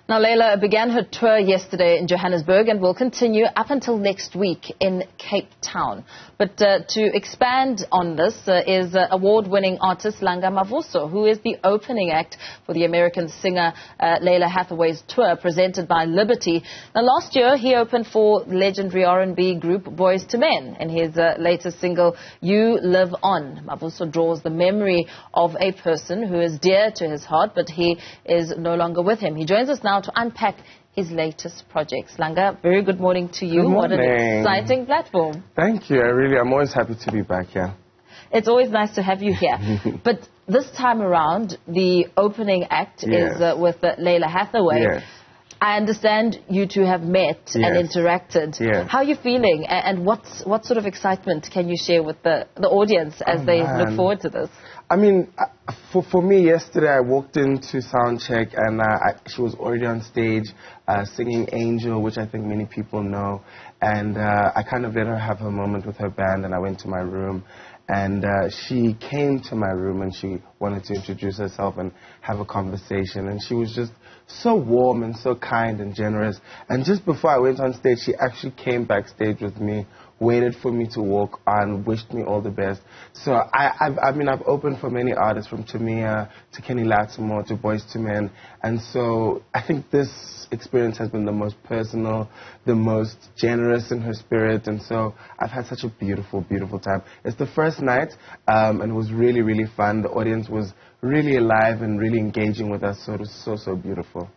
Now, Lalah began her tour yesterday in Johannesburg and will continue up until next week in Cape Town. But to expand on this is award-winning artist Langa Mavuso, who is the opening act for the American singer Lalah Hathaway's tour presented by Liberty. Now, last year he opened for legendary R&B group Boyz II Men in his latest single, You Live On. Mavuso draws the memory of a person who is dear to his heart, but he is no longer with him. He joins us now to unpack his latest projects. Langa, very good morning to you. Good morning. What an exciting platform. Thank you. I'm always happy to be back here. It's always nice to have you here. But this time around, the opening act is with Lalah Hathaway. Yes. I understand you two have met and interacted. Yes. How are you feeling? And what sort of excitement can you share with the audience as they look forward to this? I mean, for me, yesterday I walked into soundcheck and she was already on stage singing Angel, which I think many people know. And I kind of let her have her moment with her band, and I went to my room. And she came to my room and she wanted to introduce herself and have a conversation. And she was just so warm and so kind and generous. And just before I went on stage, she actually came backstage with me, waited for me to walk on, wished me all the best. So I've opened for many artists, from Tamia to Kenny Latimore to Boyz II Men. And so I think this experience has been the most personal, the most generous in her spirit. And so I've had such a beautiful, beautiful time. It's the first night, and it was really, really fun. The audience was really alive and really engaging with us, so it was so beautiful.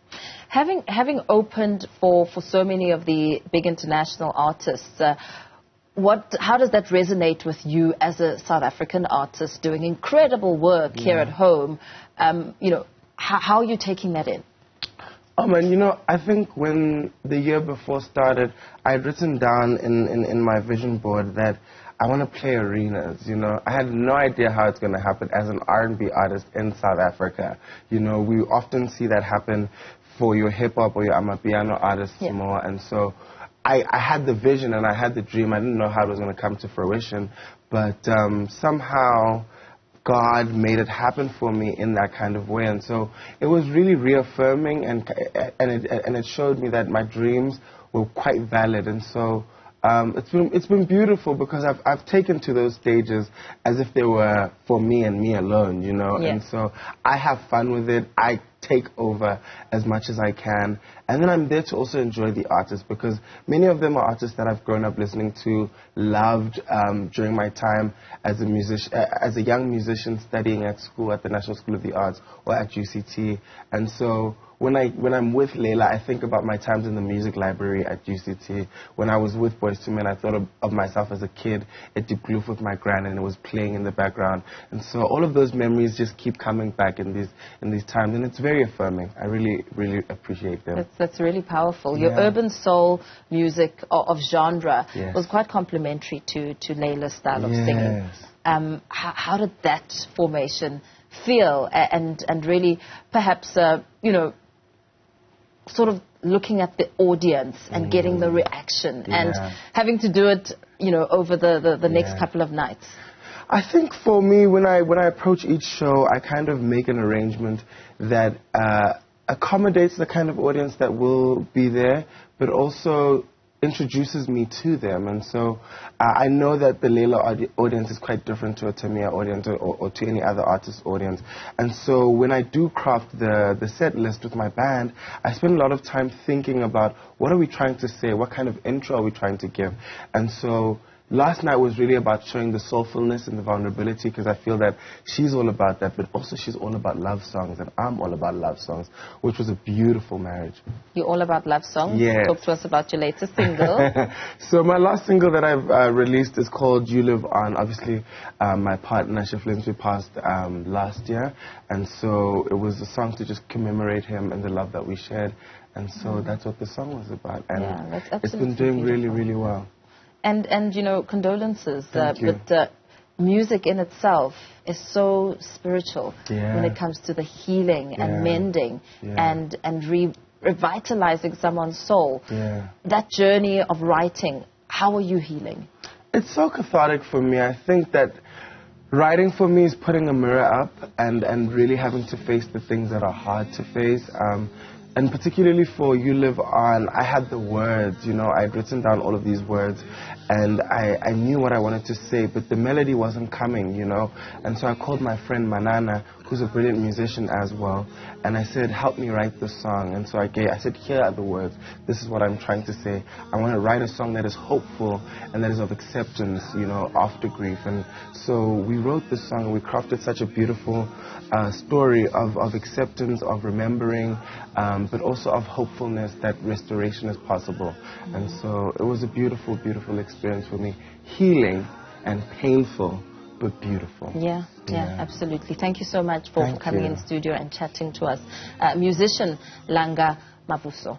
Having opened for so many of the big international artists, how does that resonate with you as a South African artist doing incredible work here at home? How are you taking that in? Oh man, I think when the year before started, I had written down in my vision board that I want to play arenas, I had no idea how it's going to happen as an R&B artist in South Africa. We often see that happen for your hip-hop or your amapiano artists more, and so I had the vision and I had the dream. I didn't know how it was going to come to fruition, but somehow God made it happen for me in that kind of way. And so it was really reaffirming, and it showed me that my dreams were quite valid. And so it's been beautiful because I've taken to those stages as if they were for me and me alone, And so I have fun with it. I take over as much as I can, and then I'm there to also enjoy the artists, because many of them are artists that I've grown up listening to, loved during my time as a musician, as a young musician studying at school at the National School of the Arts or at UCT. And so when I'm with Lalah, I think about my times in the music library at UCT. When I was with Boyz II Men, I thought of myself as a kid at Deep Kloof with my gran, and it was playing in the background. And so all of those memories just keep coming back in these times, and it's very affirming. I really, really appreciate them. That's really powerful. Your urban soul music of genre was quite complementary to Lalah's style of singing. How did that formation feel, and really perhaps sort of looking at the audience and getting the reaction and having to do it over the next couple of nights? I think for me, when I approach each show, I kind of make an arrangement that accommodates the kind of audience that will be there, but also introduces me to them. And so I know that the Lalah audience is quite different to a Tamia audience or to any other artist audience. And so when I do craft the set list with my band, I spend a lot of time thinking about what are we trying to say, what kind of intro are we trying to give. And so last night was really about showing the soulfulness and the vulnerability, because I feel that she's all about that, but also she's all about love songs, and I'm all about love songs, which was a beautiful marriage. You're all about love songs? Yes. Talk to us about your latest single. So my last single that I've released is called You Live On. Obviously, my partner, Chef Lindsay, passed last year, and so it was a song to just commemorate him and the love that we shared, and so that's what the song was about. And it's been doing really, really well. And condolences. But music in itself is so spiritual when it comes to the healing and mending and revitalizing someone's soul. That journey of writing, how are you healing? It's so cathartic for me. I think that writing for me is putting a mirror up and really having to face the things that are hard to face. And particularly for You Live On, I had the words, you know, I'd written down all of these words, and I knew what I wanted to say, but the melody wasn't coming, you know. And so I called my friend Manana, who's a brilliant musician as well, and I said, help me write this song. And so I said, here are the words. This is what I'm trying to say. I want to write a song that is hopeful and that is of acceptance, you know, after grief. And so we wrote this song, and we crafted such a beautiful story of acceptance, of remembering, but also of hopefulness that restoration is possible. And so it was a beautiful, beautiful experience for me. Healing and painful, but beautiful. Yeah, absolutely. Thank you so much for coming in studio and chatting to us. Musician Langa Mavuso.